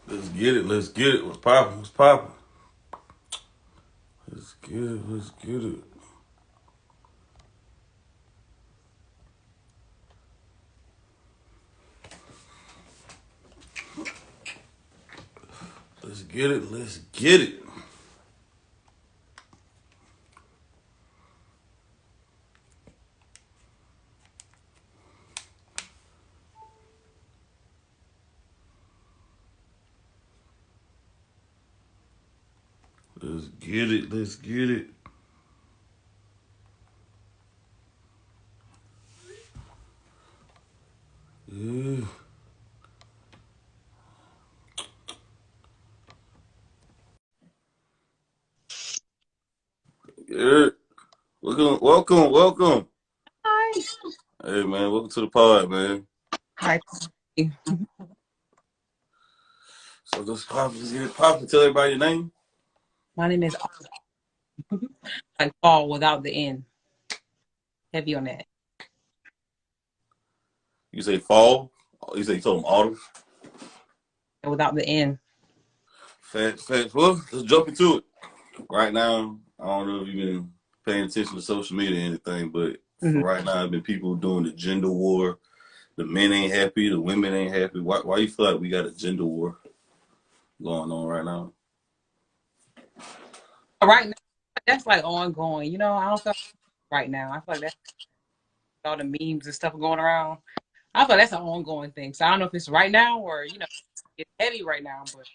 Let's get it. Let's get it. What's poppin'? What's poppin'? Let's get it. Let's get it. Let's get it. Let's get it. Let's get it. Let's get it. Yeah. Yeah. Welcome. Welcome. Welcome. Hi. Hey man, welcome to the pod, man. Hi. So let's pop. Let's get it poppin'. Tell everybody your name. My name is like Paul without the N. Heavy on that. You say fall. You told them autumn. Without the N. Fast, fast. Well, let's jump into it. Right now, I don't know if you've been paying attention to social media or anything, but for Mhm. right now, there been people doing the gender war. The men ain't happy, the women ain't happy. Why you feel like we got a gender war going on right now? Right now, that's like ongoing. I don't feel like right now. I feel like that's all the memes and stuff going around. I feel like that's an ongoing thing. So I don't know if it's right now or, it's heavy right now, but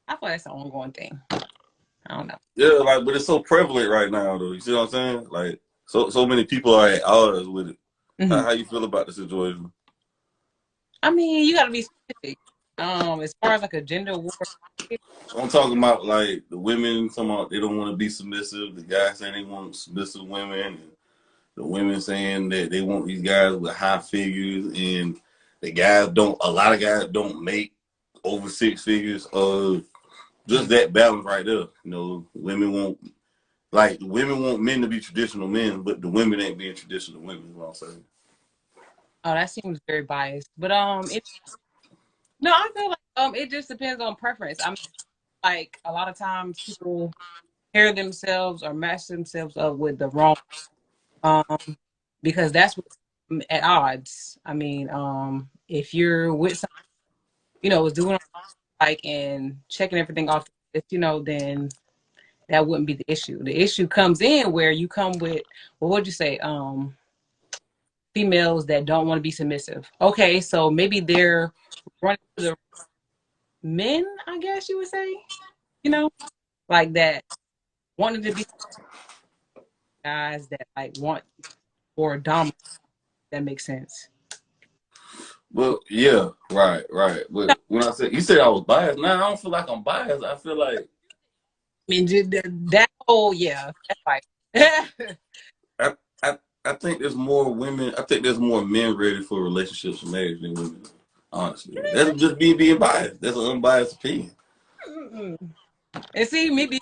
I feel like that's an ongoing thing. I don't know. Yeah, like, but it's so prevalent right now, though. You see what I'm saying? Like, so many people are at odds with it. hmm How you feel about the situation? I mean, you got to be specific. As far as like a gender war, I'm talking about like the women talking about they don't want to be submissive. The guys saying they want submissive women. And the women saying that they want these guys with high figures, and the guys don't. A lot of guys don't make over six figures. Just that balance right there. Women want men to be traditional men, but the women ain't being traditional women. Is what I'm saying. oh, that seems very biased. But no, I feel like it just depends on preference. I mean, like a lot of times people pair themselves or match themselves up with the wrong um because that's what's at odds. I mean, if you're with someone, is doing like and checking everything off the list, then that wouldn't be the issue. The issue comes in where you come with, well, what'd you say? Females that don't want to be submissive. Okay, so maybe they're running to the men, I guess you would say, you know, like that wanting to be guys that like want or dominant. That makes sense. Well, yeah, right, right. But when I said you said I was biased, now I don't feel like I'm biased. I feel like I mean, that whole yeah, that's like I, I, I think there's more women. I think there's more men ready for relationships and marriage than women. Honestly, that's just me being biased. That's an unbiased opinion. Mm-mm. And see, maybe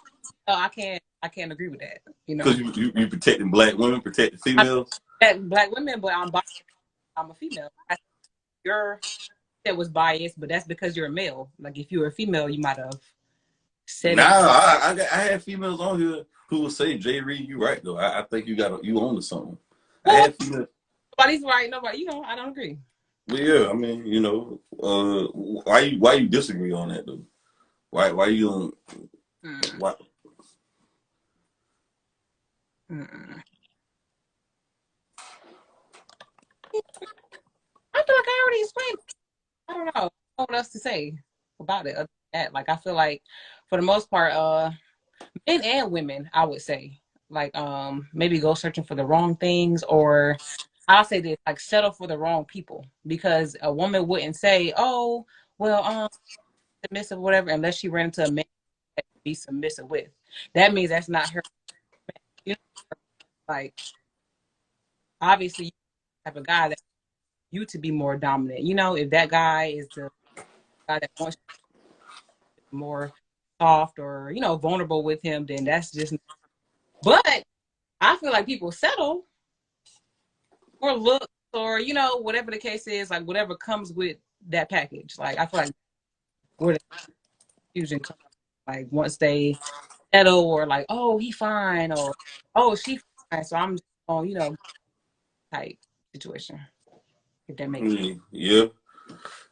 I can't agree with that. Because you protecting black women, protecting I'm females. black women, but I'm a female. Your that was biased, but that's because you're a male. Like if you were a female, you might have said Nah, it. I had females on here who would say, "Jay Reed, you right though. I think you own to something." I Well, had females. nobody's right. Nobody, I don't agree. Well, yeah, I mean, why you disagree on that though? Why you don't Mm, why mm. I feel like I already explained. I don't know what else to say about it. Other than that, like I feel like for the most part, men and women, I would say, like maybe go searching for the wrong things, or I'll say this, like settle for the wrong people, because a woman wouldn't say, oh, well, submissive or whatever, unless she ran into a man that to be submissive with. That means that's not her. You know, like obviously you have a guy that you to be more dominant. If that guy is the guy that wants more soft or vulnerable with him, then that's just. But I feel like people settle for looks or whatever the case is, like whatever comes with that package. Like I feel like where confusion comes, like once they settle, or like, oh, he fine, or oh, she fine, so I'm just on, type situation. If that makes sense. Yeah.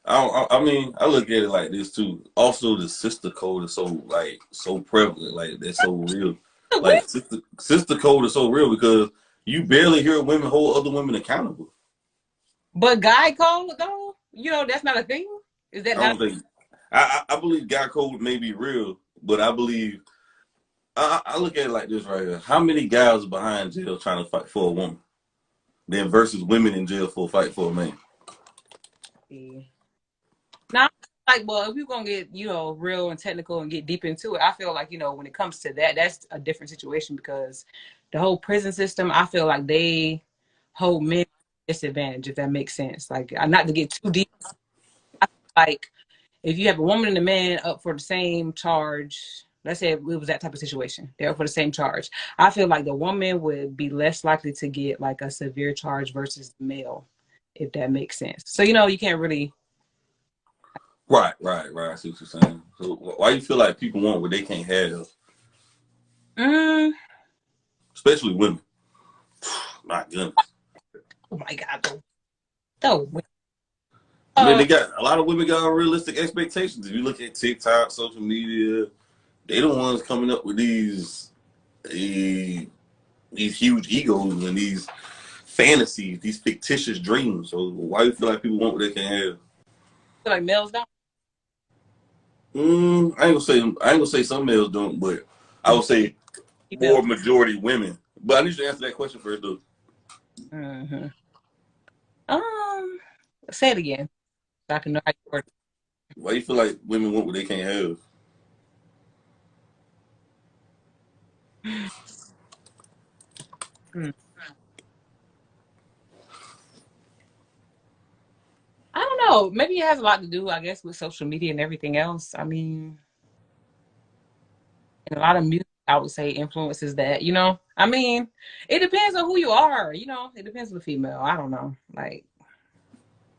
I mean, I look at it like this too. Also, the sister code is so like so prevalent, like that's so real. What? Like sister code is so real because you barely hear women hold other women accountable. But guy code though, that's not a thing. Is that I not? don't think. I believe guy code may be real, but I believe I look at it like this right here. How many guys are behind jail trying to fight for a woman, then versus women in jail for a fight for a man? Now, like, well, if we're gonna get, real and technical and get deep into it, I feel like, when it comes to that, that's a different situation because the whole prison system, I feel like they hold men at a disadvantage, if that makes sense. Like, not to get too deep, I feel like if you have a woman and a man up for the same charge, let's say it was that type of situation, they're up for the same charge. I feel like the woman would be less likely to get like a severe charge versus the male, if that makes sense. So, you can't really. Right. I see what you're saying. So why you feel like people want what they can't have, Mm, especially women? My goodness. oh my God, though. I mean, Uh, they got a lot of women got unrealistic expectations. If you look at TikTok, social media, they the ones coming up with eh, these huge egos and these fantasies, these fictitious dreams. So why do you feel like people want what they can't have? feel like males don't. I ain't gonna say some males don't, but I would say more Females. majority women. But I need you to answer that question first, though. Mm-hmm. Um, Say it again so I can know how you word Why you feel like women want what they can't have? it. Mm. I don't know. Maybe it has a lot to do, I guess, with social media and everything else. I mean, and a lot of music, I would say, influences that. I mean, it depends on who you are. It depends on the female. I don't know. Like,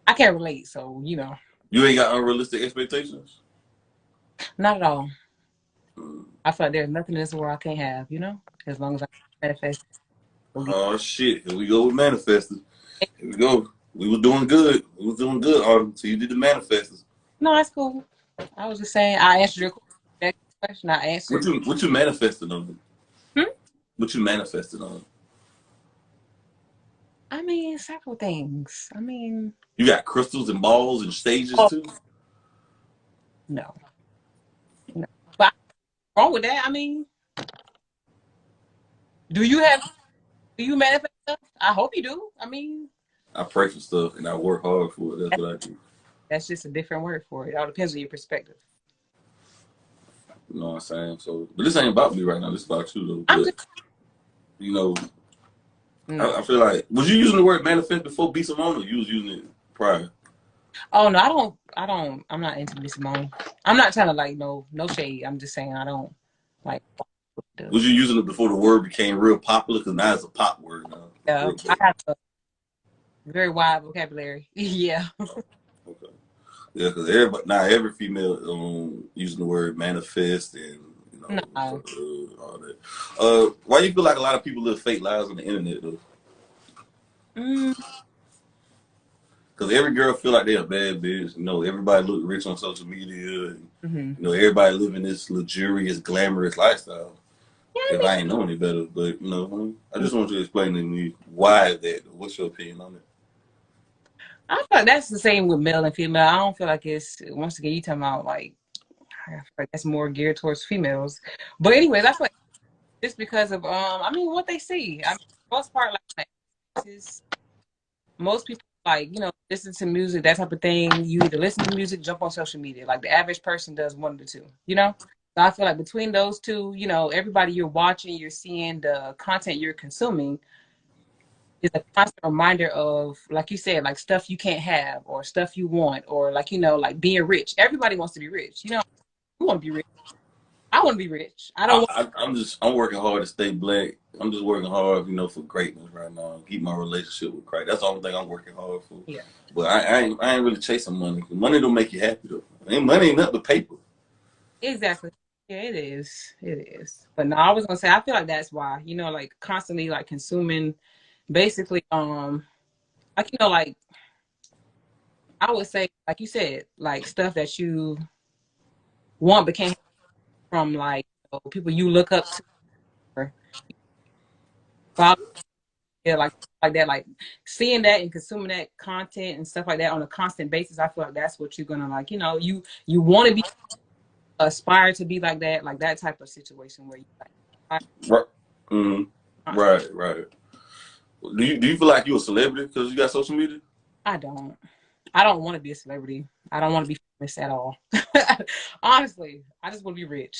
I can't relate, so You ain't got unrealistic expectations. not at all. Mm. I feel like there's nothing in this world I can't have. As long as I manifest. Go get Oh shit! Here we go with manifesting. Here we go. We was doing good. We was doing good, Autumn. So you did the manifesting. No, that's cool. I was just saying, I answered your question. I What answered. you what you manifesting on? Hmm? What you manifesting on? I mean, several things. I mean, You got crystals and balls and stages oh too. no, no. But wrong with that. I mean, do you have? Do you manifest stuff? I hope you do. I mean, I pray for stuff and I work hard for it. That's that's, what I do. that's just a different word for it. It all depends on your perspective. You know what I'm saying? So, but this ain't about me right now. This is about you though. I'm But just you know, no. I feel like was you using the word manifest before B Simone, or you was using it prior? Oh no, I don't. I don't. I'm not into Miss Simone. I'm not trying to like no shade. I'm just saying I don't like the. Was you using it before the word became real popular? Because now it's a pop word now. Yeah, Real I big. have a very wide vocabulary. Yeah. Oh, okay. Yeah, because every female using the word manifest and No. all that. Why you feel like a lot of people live fake lives on the internet though? Mm, Because every girl feel like they're a bad bitch. Everybody look rich on social media. And, hmm. everybody living this luxurious, glamorous lifestyle. Yeah, I If I ain't know any better, but I mean, just want you to explain to me why is that. What's your opinion on it? I feel like that's the same with male and female. I don't feel like it's once again you talking about like I feel like that's more geared towards females. But anyways, I feel like just because of I mean what they see. I mean for the most part like is most people like, listen to music, that type of thing. You either listen to music, jump on social media. Like the average person does one of the two. So I feel like between those two, everybody you're watching, you're seeing the content you're consuming is a constant reminder of, like you said, like stuff you can't have or stuff you want or like, like being rich. Everybody wants to be rich. You want to be rich. I want to be rich. I don't want. I'm working hard to stay black. I'm just working hard, for greatness right now. Keep my relationship with Christ. That's the only thing I'm working hard for. Yeah. But I ain't really chasing money. Money don't make you happy though. Money ain't nothing but paper. Exactly. Yeah, it is. It is. But no, I was gonna say I feel like that's why, like constantly like consuming basically like like I would say like you said, like stuff that you want but can't have from like people you look up to or follow, yeah, like that, like seeing that and consuming that content and stuff like that on a constant basis. I feel like that's what you're gonna like, you want to be aspire to be like that type of situation where you like Right. Mm-hmm. constantly. Right. Right. Do you feel like you're a celebrity because you got social media? I don't. I don't want to be a celebrity. I don't want to be famous at all. Honestly, I just want to be rich.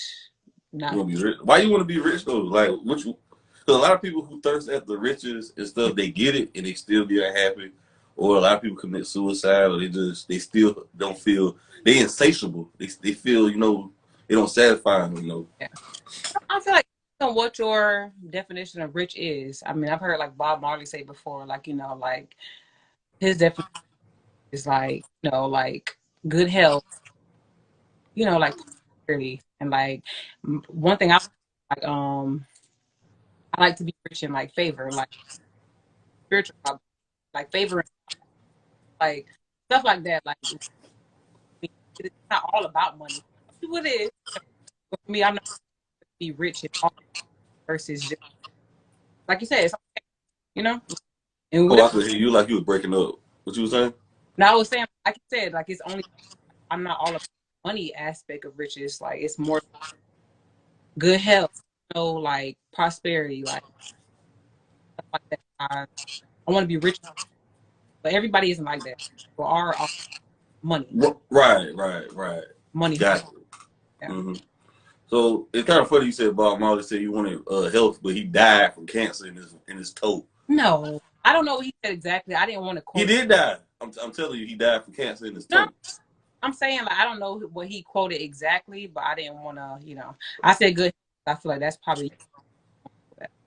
You Not want to be rich? Why you want to be rich though? Like, which? Because a lot of people who thirst after riches and stuff, they get it and they still be unhappy. Or a lot of people commit suicide, or they still don't feel they insatiable. They feel they don't satisfy them. yeah. I feel like what your definition of rich is. I mean, I've heard like Bob Marley say before, like like his definition is like like good health, like prosperity, and like one thing like I like to be rich in like favor, like spiritual, like favor, like stuff like that. Like it's not all about money. What it is, but for me, I'm not going to be rich in all versus just like you said, it's you know, and Oh, I whatever. could hear you like you was breaking up. What you was saying? Now I was saying, like you said, like it's only I'm not all about the money aspect of riches. Like it's more good health, like prosperity, like stuff like that. I want to be rich, but everybody isn't like that. People are all money, Right, right, right. money Got hungry. it. Yeah. hmm So it's kind of funny you said Bob Marley said he wanted health, but he died from cancer in his toe. No, I don't know what he said exactly. I didn't want to He quote. did die. I'm telling you, he died from cancer in his No, toe. I'm saying like I don't know what he quoted exactly, but I didn't want to. I said good. I feel like that's probably.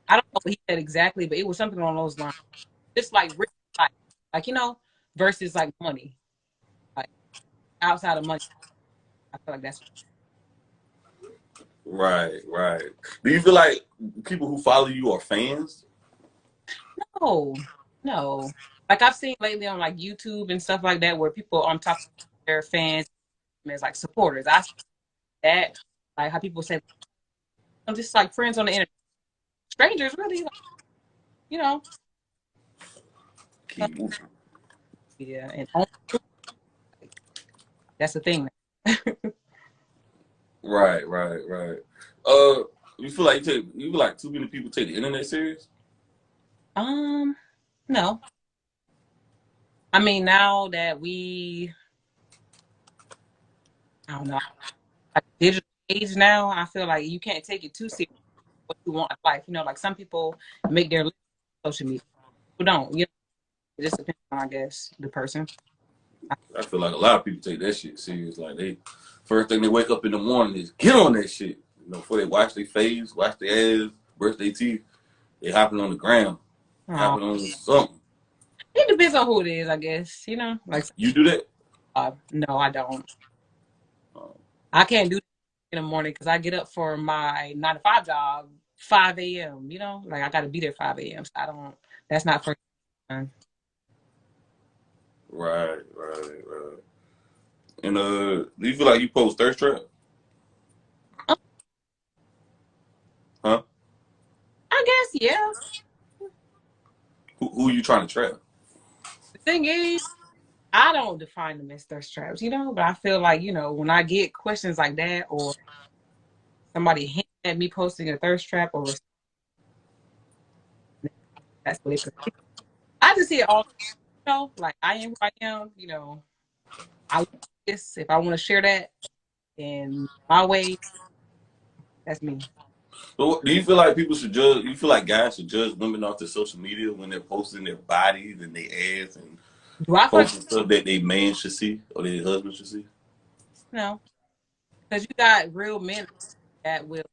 I don't know what he said exactly, but it was something along those lines. Just like rich life, like versus like money, like outside of money. I feel like that's Right, right. Do you feel like people who follow you are fans? no, no. Like I've seen lately on like YouTube and stuff like that, where people on top of their fans as like supporters. I see that, like how people say, I'm just like friends on the internet, strangers, really, like, you know. Keep moving. Yeah, and that's the thing. Right, right, right. You feel like you feel like too many people take the internet serious? Um, no. I mean, now that I don't know, like digital age now, I feel like you can't take it too serious what you want in life. Like some people make their living on social media. People don't. It just depends on, I guess, the person. I feel like a lot of people take that shit serious. Like they first thing they wake up in the morning is get on that shit. Before they wash their face, wash their ass, brush their teeth, they hopping on the ground, Oh, hopping on something. it depends on who it is, I guess. Like You do that? no, I don't. Uh, I can't do that in the morning because I get up for my 9 to 5 job 5 a.m. Like I got to be there 5 a.m. So I don't. That's not for. right, right, right. And do you feel like you post thirst trap? Huh? I guess yeah. Who you trying to trap? The thing is, I don't define them as thirst traps, but I feel like, when I get questions like that or somebody hinting at me posting a thirst trap or that's what it could be. I just see it all, like I am who I am, I want this. If I want to share that in my way, that's me. So do you feel like people should judge? You feel like guys should judge women off their social media when they're posting their bodies and their ass and Do I feel like, posting stuff that their man should see or their husband should see? no, because you got real men that will,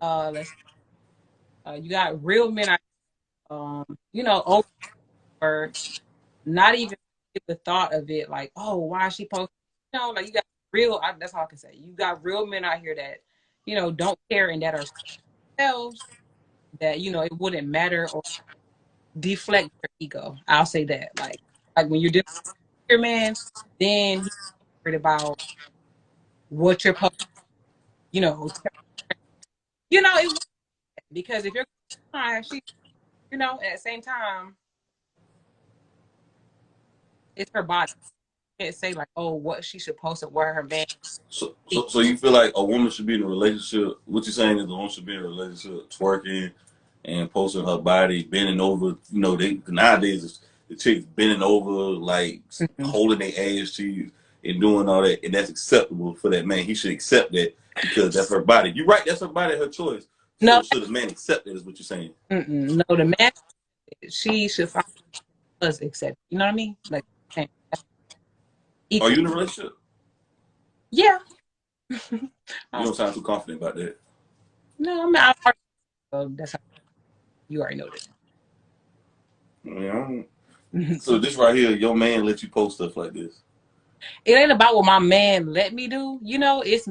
let's, you got real men, over not even the thought of it, like, oh, why is she posting? know, like you got real. That's all I can say. You got real men out here that, you know, don't care and that are themselves. That you know, it wouldn't matter or deflect your ego. I'll say that. Like when you're dealing with your man, then he's worried about what you're posting. You know, it because if you're she, you know, at the same time, it's her body. You can't say like, oh, what she should post or where her man. So you feel like a woman should be in a relationship? What you're saying is a woman should be in a relationship, twerking and posting her body, bending over. You know, they nowadays the chicks bending over, like Mm-mm. holding their ass cheeks and doing all that, and that's acceptable for that man. He should accept that because that's her body. You're right. That's her body, her choice. No, So should a man accept that? Is what you're saying? no, the man, she should find us accept. You know what I mean? Like Are equal. you in a relationship? Yeah. You don't sound too confident about that. No, I mean, I already, that's how you already know this. Yeah. So this right here, your man let you post stuff like this. It ain't about what my man let me do. You know, it's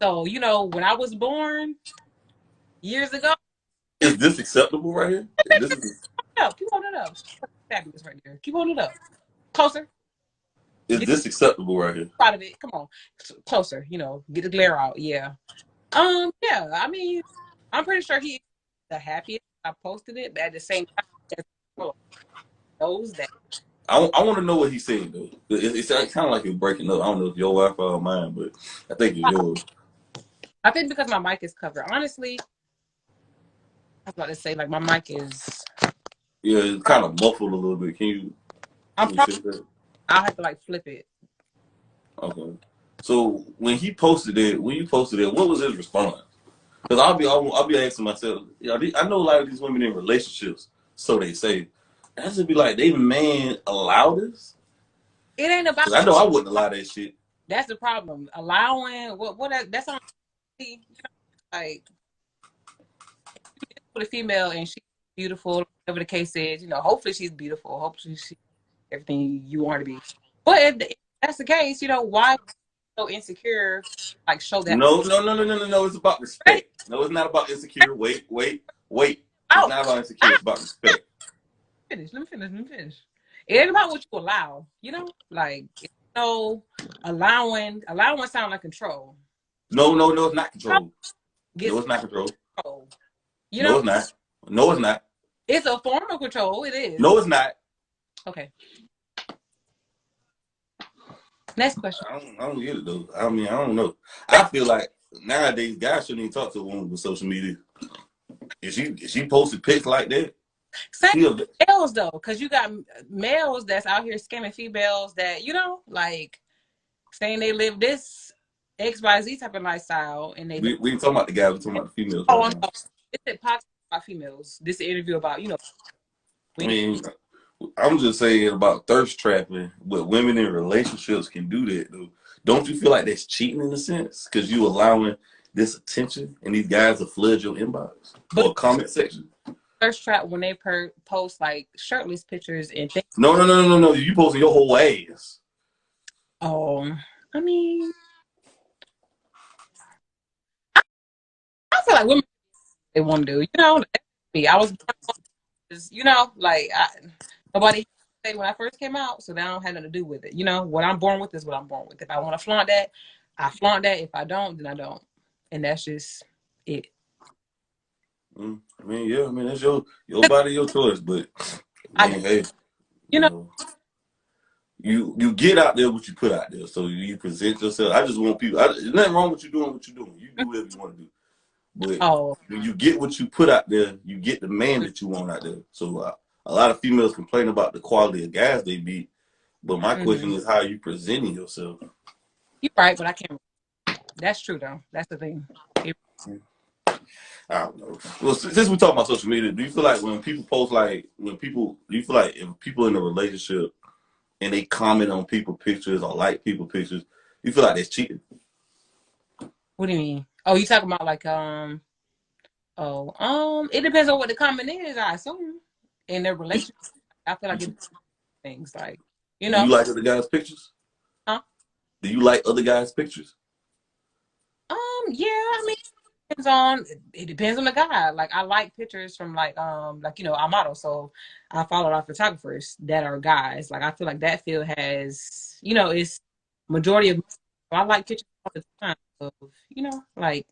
so, you know, when I was born years ago, Is this acceptable right here? This is keep holding it up. Fabulous right there. Keep holding it up. Closer. Is Get this acceptable right here? out of it. Come on. Closer, you know, get the glare out. Yeah. Yeah, I mean, I'm pretty sure he's the happiest I posted it, but at the same time, knows that. I want to know what he's saying though. It kind of like you're breaking up. I don't know if your Wi-Fi or mine, but I think it's yours. I think because my mic is covered. Honestly, I was about to say like my mic is. Yeah, it's kind of muffled a little bit. Can you check that? I'll have to like flip it. Okay. So when you posted it, what was his response? Because I'll be asking myself, you know, I know a lot of these women in relationships, so they say. I should be like, they man allow this? It ain't about. Because I know I wouldn't allow that shit. That's the problem. Allowing that's on. You know, like with a female and she's beautiful, whatever the case is. You know, hopefully she's beautiful. Hopefully she's everything you want her to be. But if that's the case, you know, why so insecure? Like show that. No. It's about Ready? respect. No, it's not about insecure. Wait. It's Oh, not about insecure. It's about respect. Let me finish. It ain't about what you allow. You know, like no allowing sound like control. No, it's not control. Gets No, it's not control. control. You No, know, it's not. No, it's not. it's a form of control. It is. No, it's not. Okay. Next question. I don't get it though. I mean, I don't know. I feel like nowadays guys shouldn't even talk to a woman with social media. If she posted pics like that, Same males though, because you got males that's out here scamming females that you know, like saying they live this XYZ type of lifestyle, and they. We ain't talking about the guys. We're talking about the females. Oh, Right now. This is podcast about females. This is an interview about you know. I mean, I'm just saying about thirst trapping, but women in relationships can do that though. Don't you feel like that's cheating in a sense? Because you allowing this attention and these guys to flood your inbox or comment section. Thirst trap when they post like shirtless pictures and things. No. You posting your whole ass. Oh, I mean, I feel like women they want to do. You know, I was, you know, like nobody said when I first came out, so that don't have nothing to do with it. You know, what I'm born with is what I'm born with. If I want to flaunt that, I flaunt that. If I don't, then I don't, and that's just it. I mean, yeah. I mean, that's your body, your choice. But I mean, hey, you know, you get out there what you put out there. So you present yourself. I just want people. There's nothing wrong with you doing what you're doing. You do whatever you want to do. But when you get what you put out there, you get the man that you want out there. So a lot of females complain about the quality of guys they beat. But my question is, how are you presenting yourself? You're right, but I can't. That's true though. That's the thing. I don't know. Well, since we talk about social media, do you feel like when people post do you feel like if people in a relationship and they comment on people pictures or like people pictures, you feel like that's cheating? What do you mean? Oh, you talking about like it depends on what the comment is, I assume. In their relationship. I feel like it's things like, you know. You like the guys' pictures? Huh? Do you like other guys' pictures? Yeah, I mean, it depends on the guy. Like I like pictures from like you know, I model, so I follow a lot of photographers that are guys. Like I feel like that field has, you know, it's majority of. I like pictures all the time of, you know, like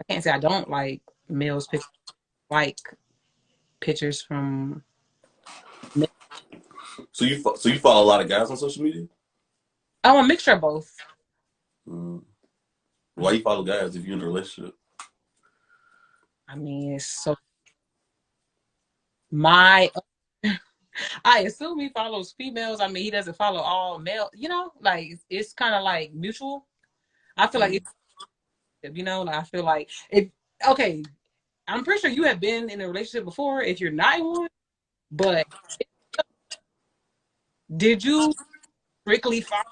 I can't say I don't like males pictures. Like pictures from. So you follow a lot of guys on social media? Oh, a mixture of both. Mm. Why you follow guys if you're in a relationship? I mean, it's so my. I assume he follows females. I mean, he doesn't follow all male. You know, like it's kind of like mutual. I feel like Mm. it's, you know, like I feel like if okay, I'm pretty sure you have been in a relationship before. If you're not in one, but did you strictly follow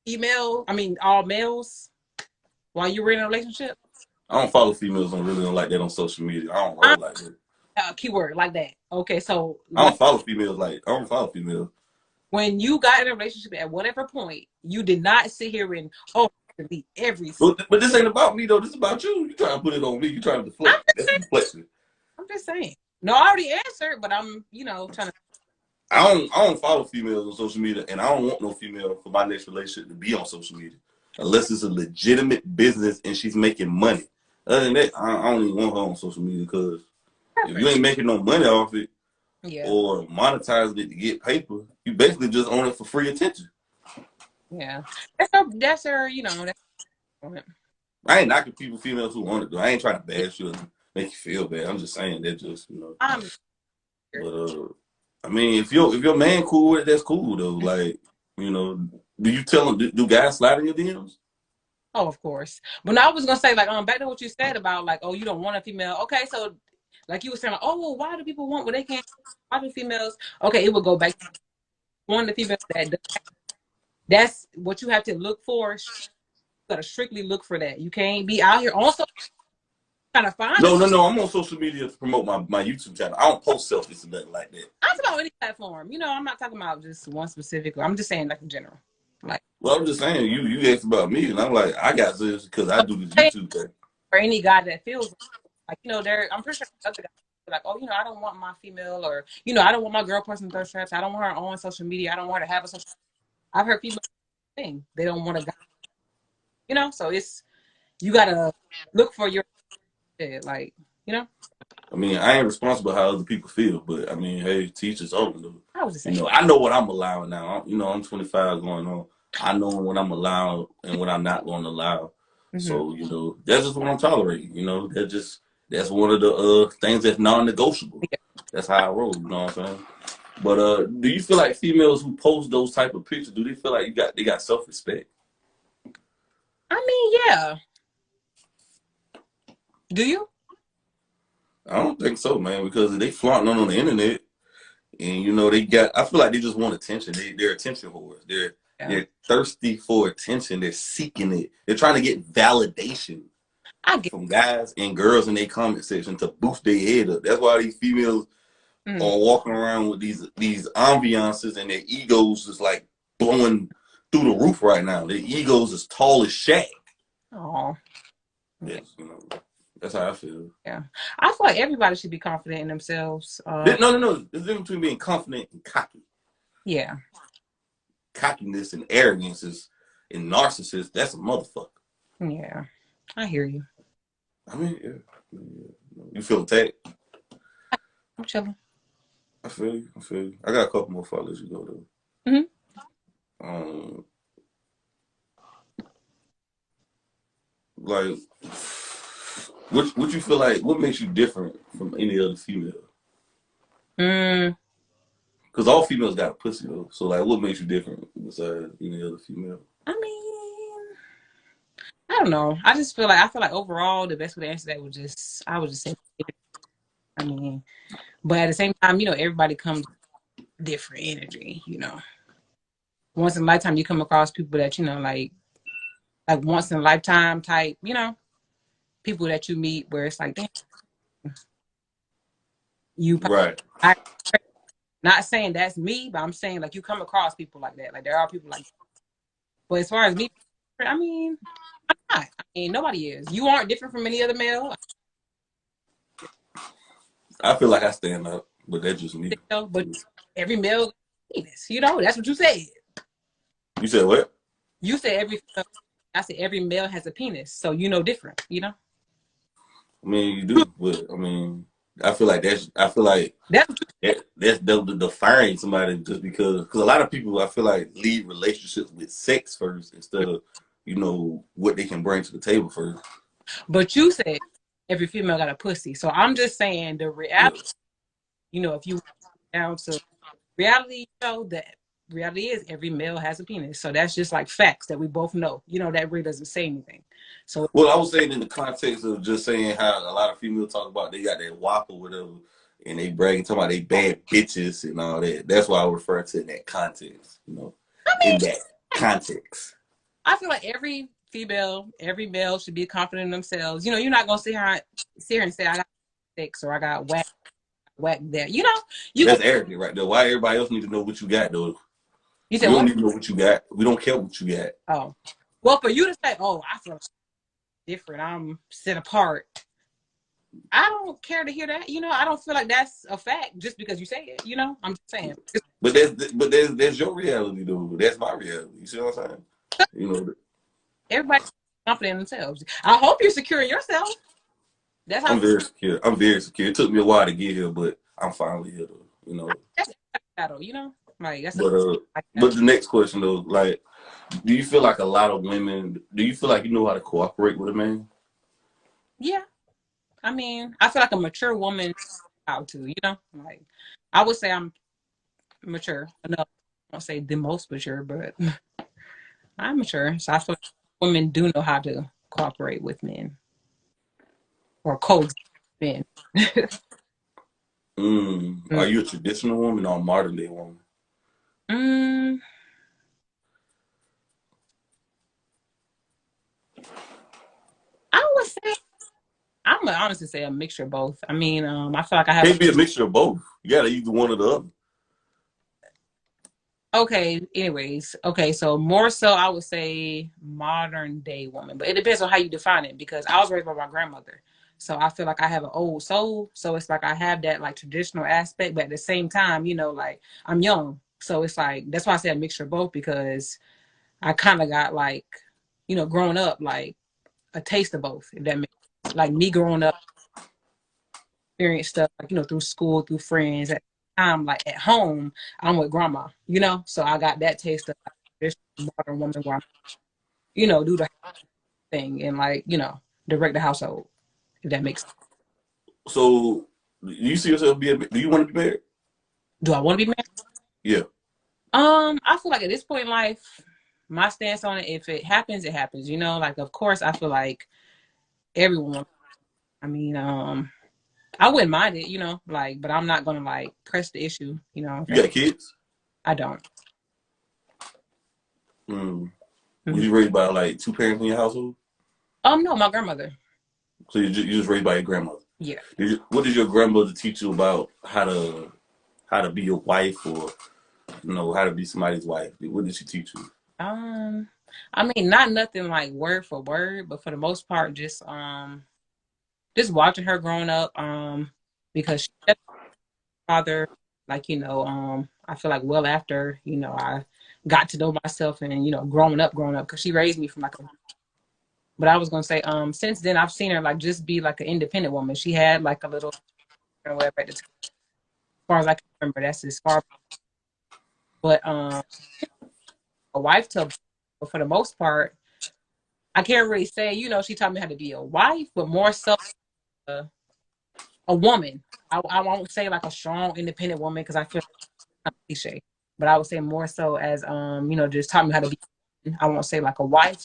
female? I mean, all males while you were in a relationship? I don't follow females on really don't like that on social media. I don't roll like that. Keyword like that. Okay, so I like don't follow females like I don't follow females. when you got in a relationship at whatever point, you did not sit here and delete every. But this ain't about me though. This is about you. You trying to put it on me. You trying to I'm deflect. That's deflection. I'm just saying. No, I already answered, but I'm, you know, trying to. I don't follow females on social media, and I don't want no female for my next relationship to be on social media unless it's a legitimate business and she's making money. Other than that, I don't even want her on social media because if you ain't making no money off it Yeah, or monetizing it to get paper, you basically just own it for free attention. yeah. That's her, you know. I ain't knocking people, females who want it though. I ain't trying to bash you and make you feel bad. I'm just saying that just I'm But I mean, if your man cool with it, that's cool though. Like, do you tell them? Do guys slide in your DMs? Oh, of course. But no, I was gonna say like back to what you said about like, oh, you don't want a female. Okay, so like you were saying, like, oh well, why do people want what they can't? Why do females? Okay, it would go back to one of the females that's what you have to look for. You gotta strictly look for that. You can't be out here also trying to find a. No. I'm on social media to promote my YouTube channel. I don't post selfies and nothing like that. I'm talking about any platform. You know, I'm not talking about just one specific. I'm just saying like in general. Like Well, I'm just saying you asked about me, and I'm like, I got this because I do this YouTube thing. for any guy that feels like, you know, I'm pretty sure other guys like, oh, you know, I don't want my female or, you know, I don't want my girl person thirst traps. I don't want her on social media. I don't want her to have a social. I've heard people thing. They don't want a guy, you know, so you got to look for your, like, you know. I mean, I ain't responsible how other people feel, but I mean, hey, teachers own them. I was just saying. I know what I'm allowing now. I'm 25 going on. I know what I'm allowed and what I'm not going to allow. Mm-hmm. So, that's just what I'm tolerating. That's one of the things that's non-negotiable. Yeah. That's how I roll, you know what I'm saying? But do you feel like females who post those type of pictures, do they feel like they got self-respect? I mean, yeah. Do you? I don't think so, man, because they flaunting on the internet and I feel like they just want attention. They're attention whores. They're thirsty for attention. They're seeking it. They're trying to get validation from guys and girls in their comment section to boost their head up. That's why these females are walking around with these ambiances and their egos is like blowing through the roof right now. Their egos is tall as Shaq. Oh. Yes, that's how I feel. Yeah. I feel like everybody should be confident in themselves. No. There's a difference between being confident and cocky. Yeah. Cockiness and arrogance and narcissist, that's a motherfucker. Yeah. I hear you. I mean, yeah. You feel attacked? I'm chilling. I feel you. I got a couple more before I let you go though. Mm-hmm. Like, what you feel like? What makes you different from any other female? Because all females got a pussy though. So like, what makes you different besides any other female? I mean, I don't know. I feel like overall the best way to answer that I would just say. I mean, but at the same time, everybody comes different energy. Once in a lifetime, you come across people that like once in a lifetime type. People that you meet where it's like, damn, you right. Not saying that's me, but I'm saying like you come across people like that. Like there are people like that. But as far as me, I mean, I'm not. I mean, nobody is. You aren't different from any other male. I feel like I stand up, but that's just me. But every male penis. You know, that's what you said. You said what? You said every. I said every male has a penis, so you know different. You know. I mean, you do, but I mean, I feel like that's. I feel like That's what that's defining somebody just because a lot of people I feel like lead relationships with sex first instead of what they can bring to the table first. But you said every female got a pussy, so I'm just saying the reality. Yeah. You know, if you down to reality, that reality is every male has a penis. So that's just like facts that we both know. You know, that really doesn't say anything. So Well, I was saying in the context of just saying how a lot of females talk about they got that wop or whatever, and they bragging talking about they bad bitches and all that. That's why I refer to it in that context. I mean, In that context. I feel like every female, every male should be confident in themselves. You know, you're not gonna sit here and say I got sex or I got whack there. You know, That's arrogant right there. Why everybody else need to know what you got though? You said we don't even know what you got. We don't care what you got. Oh, well, for you to say, "Oh, I feel different. I'm set apart." I don't care to hear that. You know, I don't feel like that's a fact just because you say it. You know, I'm just saying. But that's your reality though. That's my reality. You see what I'm saying? You know. Everybody's confident in themselves. I hope you're secure in yourself. That's how I'm very secure. I'm very secure. It took me a while to get here, but I'm finally here though. You know. That's a battle. You know, like that's. But the next question though, like, do you feel like a lot of women? Do you feel like you know how to cooperate with a man? Yeah, I mean, I feel like a mature woman how to. You know, like I would say I'm mature enough. I won't say the most mature, but I'm mature. So I feel like women do know how to cooperate with men or coexist with men. Are you a traditional woman or a modern day woman? I would say I'm gonna honestly say a mixture of both. I mean, I feel like I have. Can't be a mixture of both. You gotta either one or the other. Okay. Anyways, okay. So more so, I would say modern day woman, but it depends on how you define it. Because I was raised by my grandmother, so I feel like I have an old soul. So it's like I have that like traditional aspect, but at the same time, you know, like I'm young, so it's like that's why I say a mixture of both because I kind of got like, you know, growing up like a taste of both. If that makes like me growing up, experience stuff like you know through school, through friends. At the time, like at home, I'm with grandma. You know, so I got that taste of like, this modern woman where I, you know, do the thing and like you know direct the household. If that makes sense. So, do you see yourself being? Do you want to be married? Do I want to be married? Yeah. I feel like at this point in life, my stance on it, if it happens, it happens. You know, like of course, I feel like everyone. I mean, I wouldn't mind it, you know, like, but I'm not gonna like press the issue, you know. You got kids? I don't. Was you raised by like two parents in your household? No, my grandmother. So you just raised by your grandmother? Yeah. What did your grandmother teach you about how to be a wife or how to be somebody's wife? What did she teach you? I mean, not nothing like word for word, but for the most part, just watching her growing up, because she had a father, like you know, I feel like well after you know I got to know myself and you know growing up, because she raised me from like a. But I was gonna say, since then I've seen her like just be like an independent woman. She had like a little or whatever at the time. As far as I can remember, that's as far. But a wife to, but for the most part, I can't really say. You know, she taught me how to be a wife, but more so a woman. I won't say like a strong, independent woman because I feel like it's cliche. But I would say more so as you know, just taught me how to be. I won't say like a wife,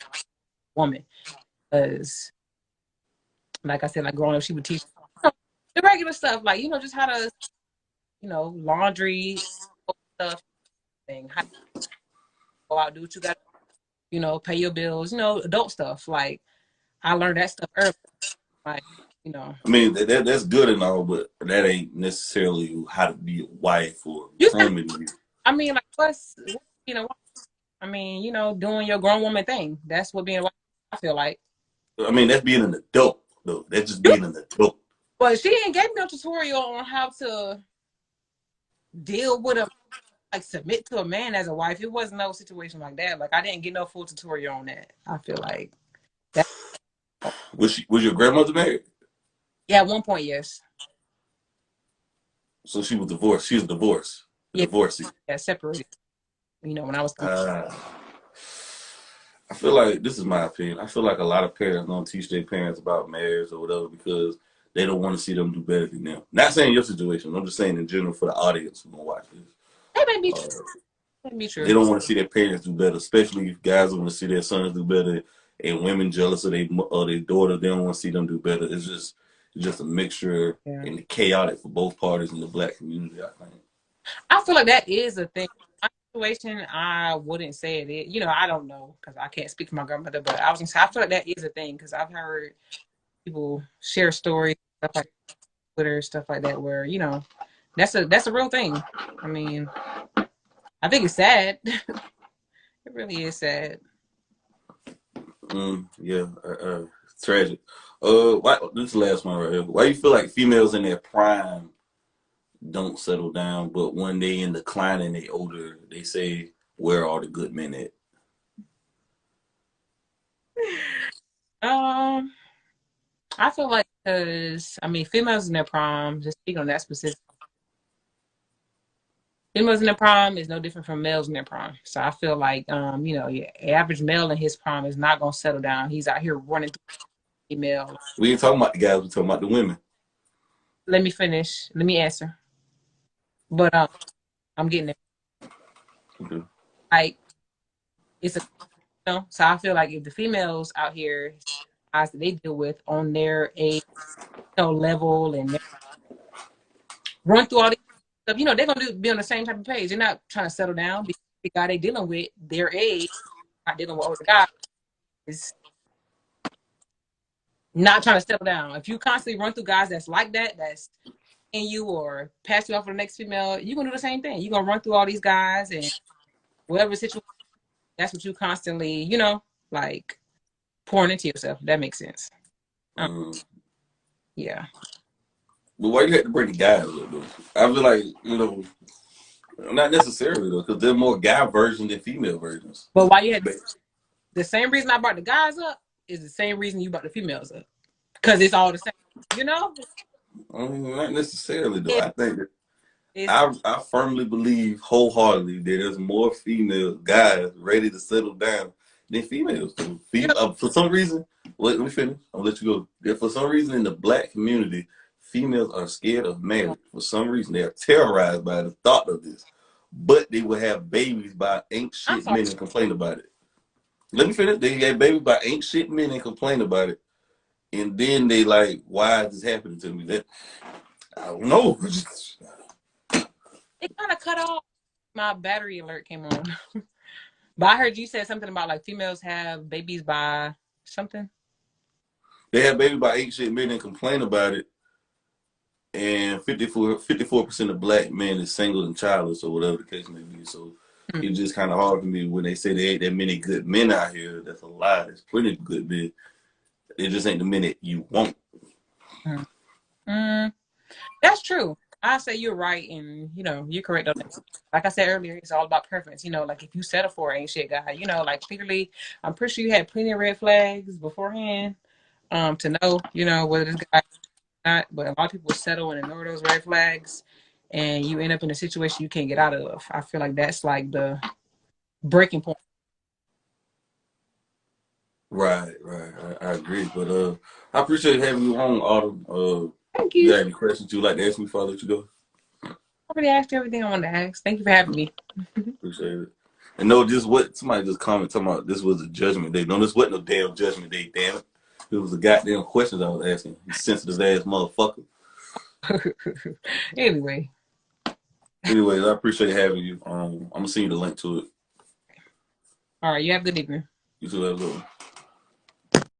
woman, because like I said, like growing up, she would teach the regular stuff, like you know, just how to, you know, laundry stuff, thing, how to go out, do what you got, you know, pay your bills, you know, adult stuff. Like I learned that stuff early, like you know. I mean, that's good and all, but that ain't necessarily how to be a wife or You said, permanently. I mean, like what's you know, I mean, doing your grown woman thing. That's what being a wife, I feel like. I mean, that's being an adult, though. That's just being an adult. But she didn't give me no tutorial on how to deal with a like submit to a man as a wife. It wasn't no situation like that. Like I didn't get no full tutorial on that. I feel like that. Was your grandmother married? Yeah, at one point, yes. So she was divorced. She was divorced. A Yeah, divorcee. yeah, separated. When I was 3. Uh, I feel like this is my opinion. I feel like a lot of parents don't teach their parents about marriage or whatever because they don't want to see them do better than them. Not saying your situation. I'm just saying in general for the audience who gonna watch this. That may be true. Uh, That may be they true. don't want to see their parents do better, especially if guys want to see their sons do better, and women jealous of their daughter. They don't want to see them do better. It's just a mixture Yeah. and chaotic for both parties in the black community. I think. I feel like that is a thing. My situation, I wouldn't say it is. I don't know because I can't speak for my grandmother, but I was gonna say I feel like that is a thing because I've heard people share stories, stuff like Twitter, stuff like that, where that's a real thing. I mean, I think it's sad. It really is sad. Yeah, it's tragic. This is the last one right here. Why you feel like females in their prime don't settle down, but when they in decline and they older, they say, "Where are the good men at?" Um, I feel like because I mean, females in their prime, just speaking on that specific, females in their prime is no different from males in their prime. So I feel like, your average male in his prime is not gonna settle down. He's out here running through female. We ain't talking about the guys. We talking about the women. Let me finish. Let me answer. But I'm getting it. Okay. Like it's a so I feel like if the females out here guys that they deal with on their age level and run through all these stuff, they're gonna be on the same type of page. They're not trying to settle down because the guy they dealing with, their age, not dealing with older guys, is not trying to settle down. If you constantly run through guys that's like that, that's in you or pass you off for the next female, you're gonna do the same thing. You're gonna run through all these guys and whatever situation, that's what you constantly, like pouring into yourself. If that makes sense. Um, Yeah. but why you had to bring the guys up though? I feel like not necessarily though, because there's more guy versions than female versions. But why you had the same reason I brought the guys up is the same reason you brought the females up. Because it's all the same, you know? Not necessarily though. It, I think that it's I firmly believe wholeheartedly that there's more female guys ready to settle down than females do. For some reason, let me finish. I'll let you go. For some reason, in the black community, females are scared of marriage. For some reason, they are terrorized by the thought of this. But they will have babies by ain't I'm shit sorry. men and complain about it. Let me finish. They have babies by ain't shit men and complain about it. And then they like, why is this happening to me? That I don't know. It kind of cut off. My battery alert came on. But I heard you said something about like females have babies by something. They have babies by ain't shit men and complain about it. And 54% of black men is single and childless or whatever the case may be. So Hmm. it's just kind of hard for me when they say there ain't that many good men out here. That's a lie. There's plenty of good men. It just ain't the men that you want. Hmm. Mm, that's true. I say you're right, and you're correct on that. Like I said earlier, it's all about preference. Like if you settle for an ain't shit guy, like clearly, I'm pretty sure you had plenty of red flags beforehand, to know, whether this guy or not. But a lot of people settle and ignore those red flags, and you end up in a situation you can't get out of. I feel like that's like the breaking point. Right. I agree. But I appreciate having you on, Autumn. Thank You you. got any questions you'd like to ask me before I let you go? I already asked you everything I wanted to ask. Thank you for having me. Appreciate it. And no, just what somebody just commented talking about this was a judgment day. No, this wasn't no damn judgment day, damn it. It was the goddamn questions I was asking. You sensitive ass motherfucker. Anyway. Anyways, I appreciate having you. I'm gonna send you the link to it. All right. You have a good evening. You too, have a good one.